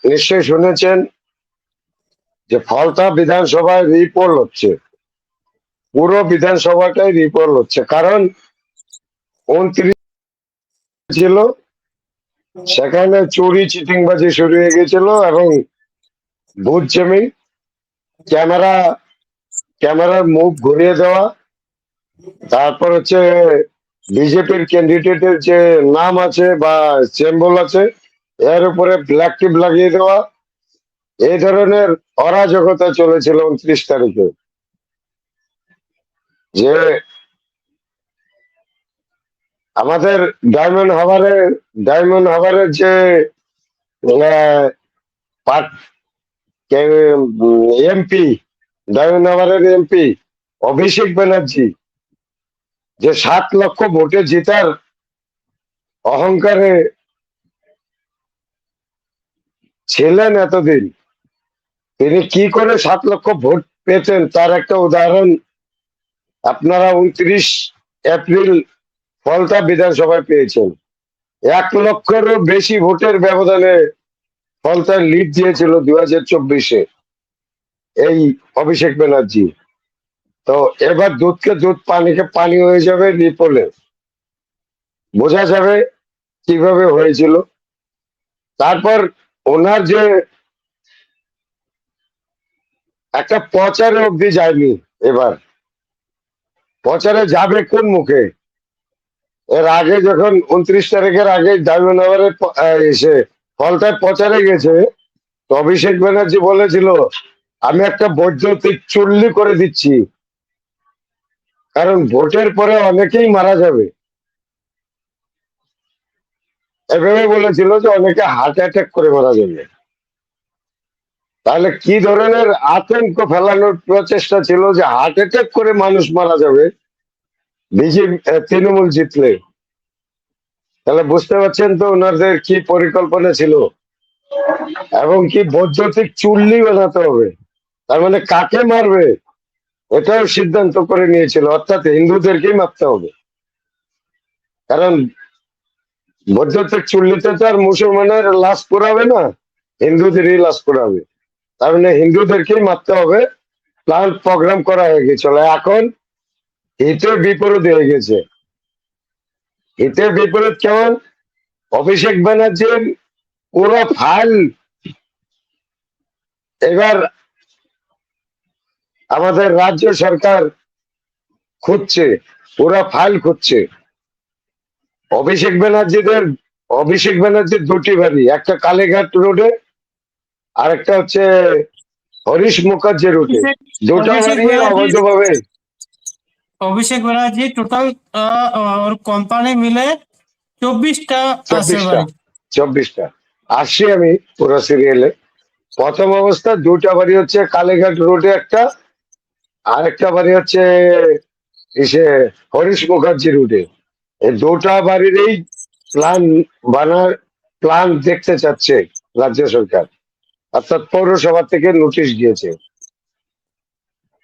নিশ্চয়ই শুনেছেন যে ফলতা বিধানসভায় রিপোল হচ্ছে, পুরো বিধানসভাটাই রিপোল হচ্ছে। কারণ 29 ছিল, সেখানে চুরি চিটিংবাজি শুরু হয়ে গেছিল এবং ভূত জমি, ক্যামেরা ক্যামেরার মুখ ঘুরিয়ে দেওয়া, তারপর হচ্ছে বিজেপির ক্যান্ডিডেটের যে নাম আছে বা সিম্বল আছে এর উপরে ব্ল্যাক টিপ লাগিয়ে দেওয়া, এই ধরনের অরাজকতা চলেছিল 29 তারিখে। যে আমাদের ডায়মন্ড হাবারের যে MP, diamond হাবারের MP Abhishek Banerjee, যে 7 লক্ষ ভোটে জেতার অহংকারে ছিলেন এতদিন, তিনি কি করে 7 লক্ষ ভোট পেতেন তার একটা উদাহরণ আপনারা 29 এপ্রিল ফলতা বিধানসভায় পেয়েছেন। 1 লক্ষেরও বেশি ভোটের ব্যবধানে ফলতার লিড দিয়েছিল 2024-এ এই অভিষেক ব্যানার্জি। তো এবার দুধকে দুধ পানিকে পানি হয়ে যাবে রিপোলে, বোঝা যাবে কিভাবে হয়েছিল। তারপর ওনার যে একটা প্রচারে অব্দি যায়নি, এবার প্রচারে যাবে কোন মুখে? এর আগে যখন 29 তারিখের আগে ডায়মন্ড হাবারে এসে ফলতায় প্রচারে গেছে, তো অভিষেক ব্যানার্জি বলেছিল আমি একটা বৈদ্যুতিক চুল্লি করে দিচ্ছি, কারণ ভোটের পরে অনেকেই মারা যাবে। এভাবে বলেছিল যে অনেকে হার্ট অ্যাটাক করে মারা যাবে। তাহলে কি ধরনের আতঙ্ক ফেলানোর প্রচেষ্টা ছিল যে হার্ট অ্যাটাক করে মানুষ মারা যাবে বিজেপি তৃণমূল জিতলে? তাহলে বুঝতে পারছেন তো ওনাদের কি পরিকল্পনা ছিল, এবং কি বৈদ্যুতিক চুল্লি বানাতে হবে, তার মানে কাকে মারবে এটাও সিদ্ধান্ত করে নিয়েছিল, অর্থাৎ হিন্দুদেরকেই মারতে হবে। কারণ বৈদ্যুতিক চুল্লিতে তো আর মুসলমানের লাশ পোড়াবে না, হিন্দুদেরই লাশ পোড়াবে, তার মানে হিন্দুদেরকেই মারতে হবে। প্ল্যান প্রোগ্রাম করা হয়ে গেছিল। এখন হিতের বিপরীত হয়ে গেছে। হিতের বিপরীত কেমন? অভিষেক ব্যানার্জির পুরো ফাইল এবার আমাদের রাজ্য সরকার খুঁজছে, পুরো ফাইল খুঁজছে। অভিষেক ব্যানার্জির দুটি বাড়ি, একটা কালীঘাট রোডে আর একটা হচ্ছে হরিশ মুখার্জি রোডে, দুটো অভিষেক বাড়ি ব্যানার্জি অবৈধভাবে। অভিষেক ব্যানার্জি টোটাল ওর কোম্পানি মিলে 24টা আছে 24টা বাড়ি। 24টা আসছি আমি পুরো সিরিয়ালে। প্রথম অবস্থা দুটা বাড়ি হচ্ছে কালীঘাট রোডে একটা, আর একটা বাড়ি হচ্ছে ইসে হরিশ মুখার্জি রোডে। এই দুটা বাড়িরই প্ল্যান বানার প্ল্যান দেখতে চাচ্ছে রাজ্য সরকার, অর্থাৎ পৌরসভা থেকে নোটিশ গিয়েছে।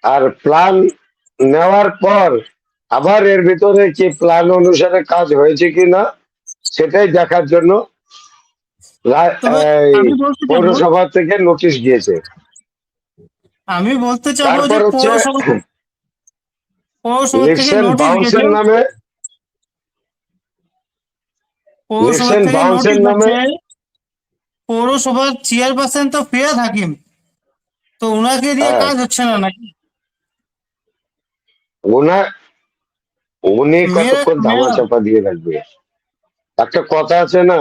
আর প্ল্যান নেওয়ার পর আবার এর ভিতরে কি প্ল্যান অনুসারে কাজ হয়েছে কিনা সেটাই দেখার জন্য তবে আমি বলতে চাবো পৌরসভা থেকে নোটিশ গিয়েছে। আমি বলতে চাবো যে তারপর হচ্ছে পৌরসভা থেকে লিপসেন নোটিশ গেছে, বাউন্সের নামে পৌরসভা লিপসেন থেকে বাউন্সের নোটিশ নামে আছে। পৌরসভার চেয়ারপারসন তো ফিরহাদ হাকিম, তো ওনাকে দিয়ে হ্যাঁ, কাজ হচ্ছে না নাকি? ওনা উনি মেয়র কতক্ষণ ধামা মেয়র চাপা দিয়ে রাখবে? একটা কথা আছে না,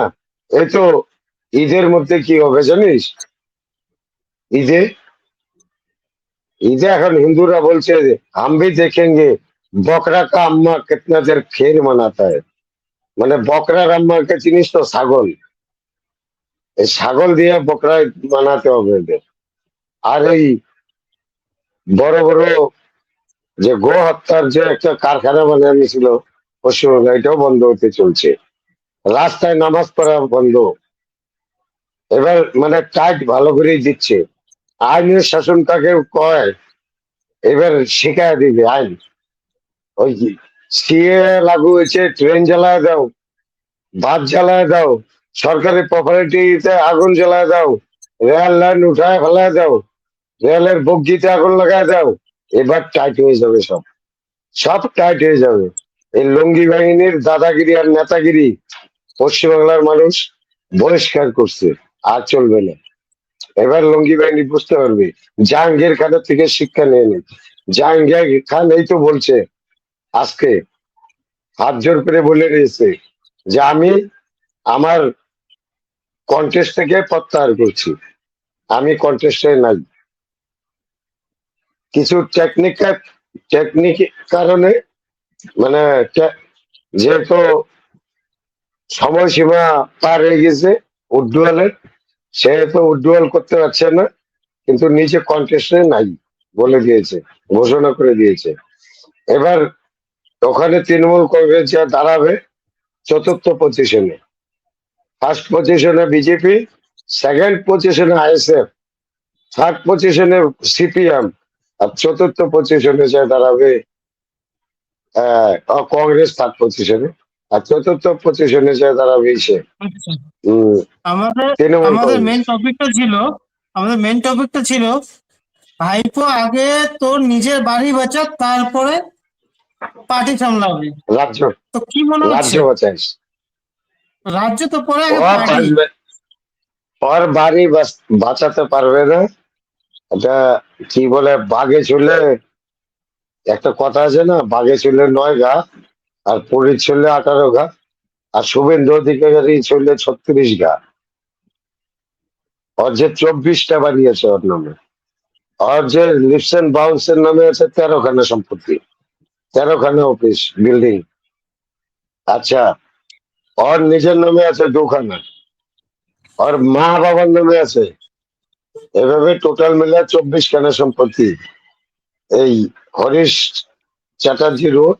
এই তো ঈদের মধ্যে কি হবে জানিস? ঈদে ঈদে এখন হিন্দুরা বলছে যে हम भी देखेंगे বকরা কা আম্মা কিতনা দের খের মানাতা है। মানে বকরার আম্মাকে চিনিস তো? ছাগল, এই ছাগল দিয়ে বকরা বানাতে হবে এদের। আর এই বড় বড় যে গো হত্যার যে একটা কারখানা বানিয়েছিল পশ্চিমবঙ্গে, এটাও বন্ধ হতে চলছে। রাস্তায় নামাজ পড়া বন্ধ। এবার মানে টাইট ভালো করেই দিচ্ছে। আইনের শাসন কাকে কয় এবার শিখায় দিবে আইন। ওই সিএ লাগু হয়েছে, ট্রেন জ্বালায় দাও, বাস জ্বালায় দাও, সরকারি প্রপার্টিতে আগুন জ্বালায় দাও, রেল লাইন উঠায় ফেলায় দাও, রেলের বগিতে আগুন লাগায় দাও, এবার টাইট হয়ে যাবে সব, সব টাইট হয়ে যাবে। এই লঙ্গি বাহিনীর দাদাগিরি আর নেতাগিরি পশ্চিমবাংলার মানুষ বহিষ্কার করছে, আর চলবে না। এবার লঙ্গি বাহিনী বুঝতে পারবে, জাহাঙ্গীর খানের থেকে শিক্ষা নিয়ে নি। জাহাঙ্গীর খান এই তো বলছে আজকে, হাত জোর করে বলে দিয়েছে যে আমি আমার কন্টেস্ট থেকে প্রত্যাহার করছি, আমি কন্টেস্টে নাই। কিছু টেকনিক কারণে, মানে যেহেতু সময়সীমা পার হয়ে গেছে উড্ডুয়ালের, সেহেতু উড্ডুয়াল করতে পারছে না, কিন্তু নিচে কন্টেস্টে নাই বলে দিয়েছে, ঘোষণা করে দিয়েছে। এবার ওখানে তৃণমূল কংগ্রেস যা দাঁড়াবে চতুর্থ পজিশনে, ফার্স্ট পজিশনে বিজেপি, সেকেন্ড পজিশনে আইএসএফ, থার্ড পজিশনে সিপিএম, আর চতুর্থ পজিশনে যা দাঁড়াবে কংগ্রেস থার্ড পজিশনে, আর চতুর্থ পজিশনে যা দাঁড়াবে সে আচ্ছা, উম, আমাদের তৃণমূল আমাদের কংগ্রেস। মেন টপিকটা ছিল, আমাদের মেন টপিকটা ছিল ভাইপো আগে তোর নিজের বাড়ি বাঁচা, তারপরে পার্টি সামলাবে। রাজ্য, তো কি মনে রাজ্য হচ্ছে, বাঁচাইস। রাজ্য তো পরে, ও আগে পার্টি। বাঁচবে, ওর বাড়ি বাঁচাতে পারবে না। এটা কি বলে, বাঘে চলে, একটা কথা আছে না, বাঘে চলে 9 ঘা, আর পুরীর চলে 18 ঘা, আর শুভেন্দু অধিকারী চলে 36 ঘা। ওর যে 24টা বাড়ি আছে ওর নামে, আর যে লিপস এন্ড বাউন্স এর নামে আছে 13খানা সম্পত্তি, 13খানা অফিস বিল্ডিং। আচ্ছা, ওর নিজের নামে আছে 2খানা, ওর মা বাবার নামে আছে, এভাবে টোটাল মিলে 24খানা সম্পত্তি এই হরিশ চ্যাটার্জি রোড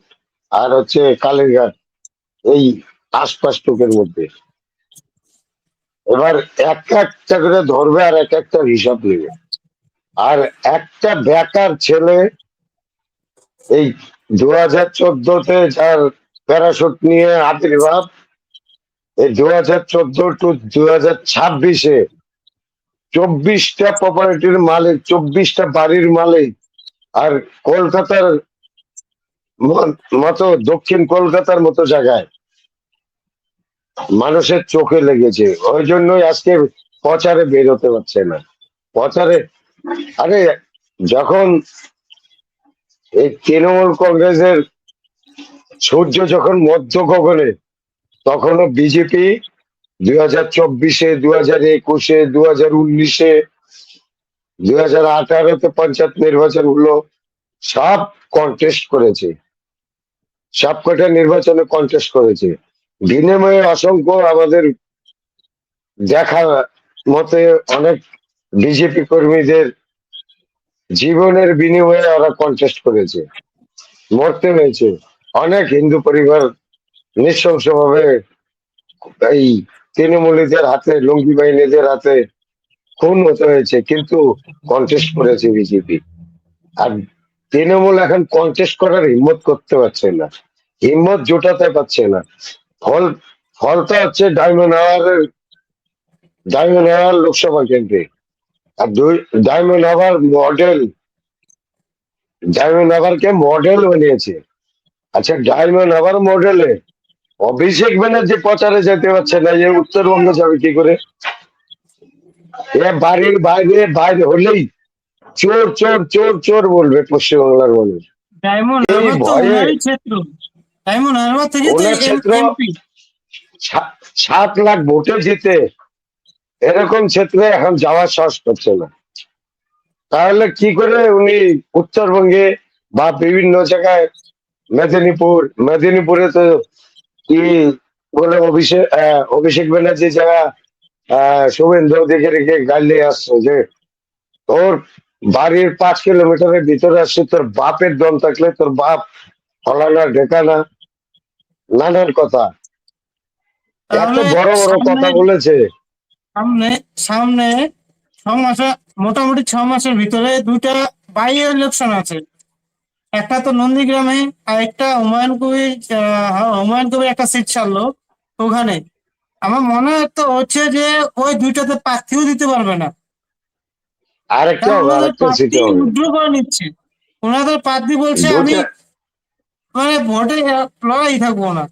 আর হচ্ছে কালীঘাট, এই আশপাশ টুকের মধ্যে। এবার এক একটা করে ধরবে আর এক একটা হিসাব নেবে। আর একটা বেকার ছেলে এই 2014-তে যার প্যারাশুট নিয়ে আবির্ভাব, এই 2014 টু 2026-এ 24টা প্রপার্টির মালিক, 24টা বাড়ির মালিক, আর কলকাতার মতো, দক্ষিণ কলকাতার মতো জায়গায় মানুষের চোখে লেগেছে, ওই জন্যই আজকে প্রচারে বেরোতে পারছে না। প্রচারে, আরে যখন এই তৃণমূল কংগ্রেসের সূর্য যখন মধ্য গগনে, তখনও বিজেপি 2024-এ, 2021-এ, 2019-এ, 2018-তে পঞ্চায়েত নির্বাচন হলো, সব কন্টেস্ট করেছে, সবকটা নির্বাচনে কন্টেস্ট করেছে। বিনিময়ে অসংখ্য আমাদের দেখা মতে অনেক বিজেপি কর্মীদের জীবনের বিনিময়ে ওরা কন্টেস্ট করেছে, মরতে হয়েছে। অনেক হিন্দু পরিবার নৃশংসভাবে এই তৃণমূলীদের হাতে, লুঙ্গি বাহিনীদের হাতে খুন হতে হয়েছে, কিন্তু কন্টেস্ট করেছে বিজেপি। আর তৃণমূল এখন কন্টেস্ট করার হিম্মত করতে পারছে না, হিম্মত জোটাতে পারছে না। ফল, ফলটা হচ্ছে ডায়মন্ড হাওয়ার লোকসভা কেন্দ্রে। আর ডায়মন্ড হাওয়ার মডেল, ডায়মন্ড হাওয়ারকে মডেল বানিয়েছে। আচ্ছা, ডায়মন্ড হাওয়ার মডেলে অভিষেক ব্যানার্জি প্রচারে যেতে পারছে না, যে উত্তরবঙ্গে যাবে কি করে? এ বাড়ির বাইরে বাইরে হলেই চোর চোর চোর চোর বলবে পশ্চিমবাংলার মানুষ। ডায়মন্ড এই হারবার তো ভয়ে ওনারই ক্ষেত্র, ডায়মন্ড হারবার থেকে তো ওনার ক্ষেত্র এমপি। 7 লাখ ভোটে জিতে এরকম ক্ষেত্রে এখন যাওয়ার সাহস করছে না। তাহলে কি করে উনি উত্তরবঙ্গে বা বিভিন্ন জায়গায়, মেদিনীপুরে তো কি বলে, অভিষেক ব্যানার্জি যারা শুভেন্দু অধিকারীকে গালিয়ে আসছে যে তোর বাড়ির 5 কিলোমিটারের ভিতরে আসছে, তোর বাপের দম থাকলে তোর বাপ ফলানা ঢেকানা, নানান কথা, এত তাহলে বড় বড় সামনে কথা বলেছে। সামনে সামনে 6 মাসে, মোটামুটি 6 মাসের ভিতরে দুইটা বাই ইলেকশন আছে। একটা তো নন্দীগ্রামে, আর একটা হুমায়ুন কবির একটা সিট ছাড়লো ওখানে। আমার মনে তো হচ্ছে যে ওই দুইটাতে প্রার্থীও দিতে পারবে না। আরেকটা কারণ হবে, ওনাদের আরেকটা প্রার্থী সিটে হবে। উইথড্র করে নিচ্ছে। ওনাদের প্রার্থী বলছে আমি দুটা মানে ভোটে লড়াই থাকবো না।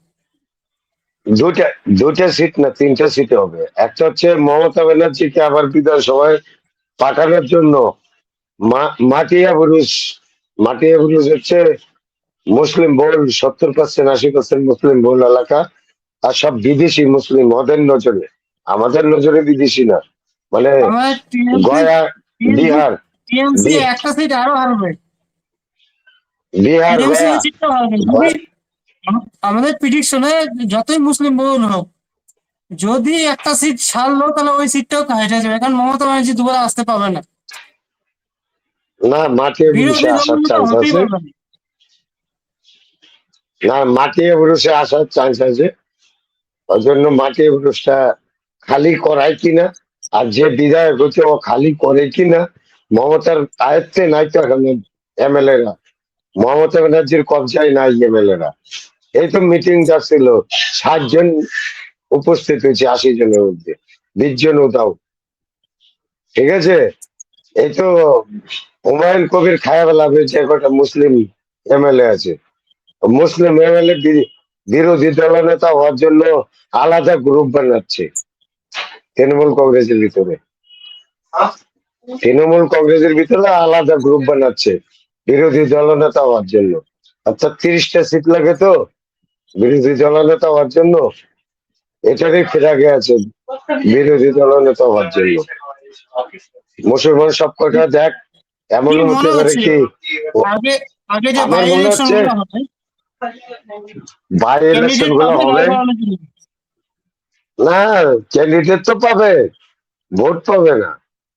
দুটা দুটা সিট না, তিনটা সিটে হবে। একটা হচ্ছে মমতা ব্যানার্জিকে আবার বিধানসভায় পাঠানোর জন্য মাটিয়া বুরুজ। মাটিয়া বুরুজ হচ্ছে মুসলিম বহুল, 70% 80% মুসলিম বহুল এলাকা। আর সব বিদেশি মুসলিম ওদের নজরে, আমাদের নজরে বিদেশি না। মানে আমাদের TMC Gaya, TMC Bihar, TMC বি- একটা সিট আরো হারবে। বিহার, টিএমসি গয়া, ওই সিটটাও হারবে যদি গয়া- আমাদের প্রিডিকশনে যতই মুসলিম বহুল হোক, যদি একটা সিট ছাড়লো তাহলে ওই সিটটাও হেঁটে যাবে, কারণ মমতা ব্যানার্জি দুবার আসতে পারবে না। না, মাটিয়া বুরুজে বিরোধী আসার দলনেতা চান্স হতেই আছে। পারবে না। না, মাটিয়া বুরুজে আসার চান্স আছে। ওই জন্য মাটিয়া বুরুজটা খালি করায় কিনা, আর যে বিধায়ক হচ্ছে ও খালি করে কিনা, মমতার আয়ত্তে নাই তো এখন এমএলএ রা। মমতা ব্যানার্জির কবজায় নাই এমএলএ রা। এই তো মিটিং যাচ্ছিল, 60 জন উপস্থিত হয়েছে 80 জনের মধ্যে, 20 জন উধাও। ঠিক আছে, এই তো হুমায়ুন কবির খায়া বেলা হয়েছে, একটা মুসলিম এমএলএ আছে। মুসলিম এমএলএ বিরোধী দলনেতা হওয়ার জন্য আলাদা গ্রুপ বানাচ্ছে তৃণমূল কংগ্রেসের ভিতরে। তৃণমূল কংগ্রেসের ভিতরে আলাদা গ্রুপ বানাচ্ছে বিরোধী দলনেতা হওয়ার জন্য। অর্থাৎ 30টা সিট লাগে তো বিরোধী দলনেতা হওয়ার জন্য। এটারই ফেরাগে আছে বিরোধী দলনেতা হওয়ার জন্য। মুসলমান সব কটা দেখ, কি এমনও হতে মনে পারে হচ্ছে কি, আগে আগে যে আমার বাই মনে ইলেকশন হচ্ছে গুলো হবে, বাই ইলেকশন ক্যান্ডিডেট গুলো পাবে হবে। রাজনীতি। না, ক্যান্ডিডেট তো পাবে, ভোট পাবে না,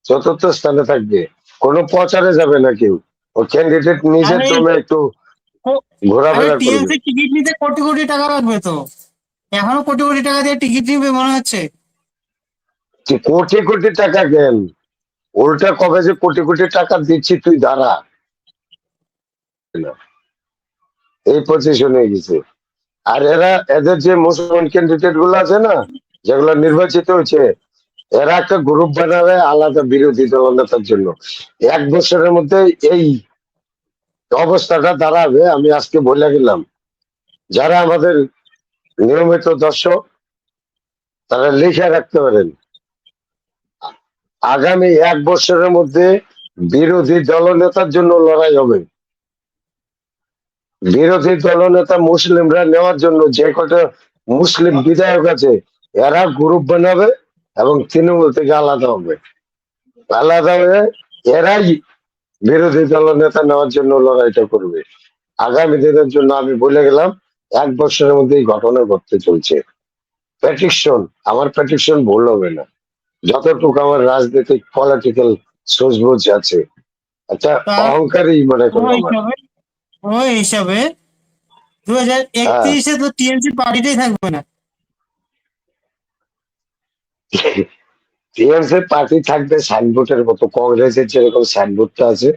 চতুর্থ স্থানে থাকবে। কোনো প্রচারে যাবে না কেউ, ও ক্যান্ডিডেট নিজের আরে দমে একটু আরে ঘোরাফেরা করবে। টিএমসি টিকিট নিতে কোটি কোটি টাকা লাগবে তো, এখনো কোটি কোটি টাকা দিয়ে টিকিট নিবে মনে হচ্ছে। যে কোটি কোটি টাকা কেন, উল্টা কবে যে কোটি কোটি টাকা দিচ্ছি তুই দাঁড়া। এই পজিশনে গেছে। আর এদের যে মুসলমান ক্যান্ডিডেট গুলো আছে না, যেগুলো নির্বাচিত হয়েছে, এরা একটা গ্রুপ বানাবে আলাদা বিরোধী দলনেতার জন্য। 1 বছরের মধ্যে এই অবস্থাটা দাঁড়াবে, আমি আজকে বলে গেলাম। যারা আমাদের নিয়মিত দর্শক, তারা লিখে রাখতে পারেন, আগামী 1 বছরের মধ্যে বিরোধী দলনেতার জন্য লড়াই হবে। বিরোধী দলনেতা মুসলিমরা নেওয়ার জন্য যে কটা মুসলিম বিধায়ক আছে, এরা গ্রুপ বানাবে এবং তৃণমূল থেকে আলাদা হবে। আলাদা হয়ে এরাই বিরোধী দলনেতা নেওয়ার জন্য লড়াইটা করবে। আগামী দিনের জন্য আমি বলে গেলাম, 1 বছরের মধ্যে এই ঘটনা ঘটতে চলছে। প্রেডিকশন, আমার প্রেডিকশন ভুল হবে না, যতটুকু আমার রাজনৈতিক পলিটিক্যাল সুঝবুঝ আছে। আচ্ছা, তা অহংকারী মনে করো ওই আমার। হিসাবে ওই হিসাবে দু হাজার হ্যাঁ, একত্রিশে তো টিএমসি পার্টিটাই থাকবে না। টিএমসি পার্টি থাকবে সাইনবোর্ডের মতো, কংগ্রেসের যেরকম সাইনবোর্ডটা আছে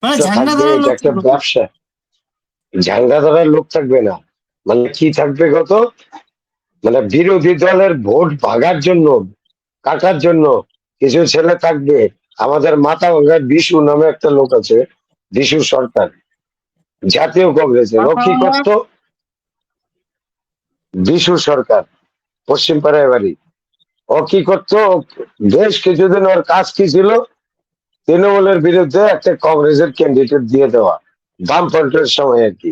মানে এটা ঝান্ডা থাকবে। ধরার এটা লোক একটা থাকবে না। ব্যবসা, ঝান্ডা ধরার লোক থাকবে না। মানে কি থাকবে কত, মানে বিরোধী দলের ভোট ভাগার জন্য, কাটার জন্য কিছু ছেলে থাকবে। আমাদের মাথা ভাঙার বিশু নামে একটা লোক আছে, বিশু সরকার, জাতীয় কংগ্রেসের। ও কি মাথাভাঙা করতো, বিশু সরকার, পশ্চিম পাড়ায় বাড়ি। ও কি করতো, বেশ কিছুদিন ওর কাজ কি ছিল, তৃণমূলের বিরুদ্ধে একটা কংগ্রেসের ক্যান্ডিডেট দিয়ে দেওয়া, বামফ্রন্টের সময় আর কি।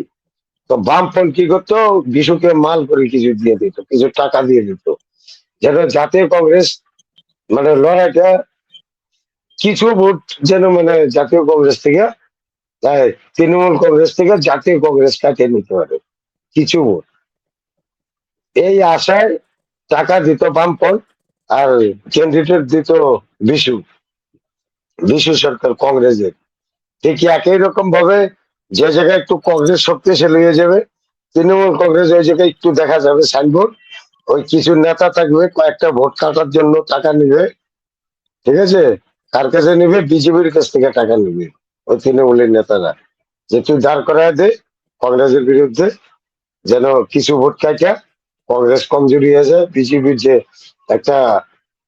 তো বামফ্রন্ট কি করতো, বিশুকে মাল করে কিছু দিয়ে দিত, কিছু টাকা দিয়ে দিত, যেন জাতীয় কংগ্রেস মানে লড়াইটা কিছু ভোট যেন মানে জাতীয় কংগ্রেস থেকে, তাই তৃণমূল কংগ্রেস থেকে জাতীয় কংগ্রেস কাটিয়ে নিতে পারে কিছু ভোট। এই আশায় টাকা দিত বামফ্রন্ট, আর ক্যান্ডিডেট দিত বিশু, বিশু সরকার কংগ্রেসের। ঠিক একই রকম ভাবে যে জায়গায় একটু কংগ্রেস শক্তিশালী হয়ে যাবে, তৃণমূল কংগ্রেস ওই জায়গায় একটু দেখা যাবে সাইনবোর্ড, ওই কিছু নেতা থাকবে কয়েকটা ভোট কাটার জন্য টাকা নিবে। ঠিক আছে, কার কাছে নিবে, বিজেপির কাছ থেকে টাকা নিবে ওই তৃণমূলের নেতারা, যে তুই দাঁড় করায় দে কংগ্রেসের বিরুদ্ধে, যেন কিছু ভোট কাটা কংগ্রেস কমজোরি হয়ে যায়, বিজেপির যে একটা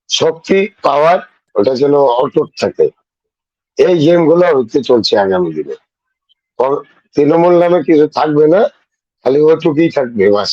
শক্তি পাওয়ার ওটা যেন অটুট থাকে। এই গেম গুলো হইতে চলছে আগামী দিনে। তৃণমূল নামে কিছু থাকবে না, খালি ওটুকুই থাকবে বাস।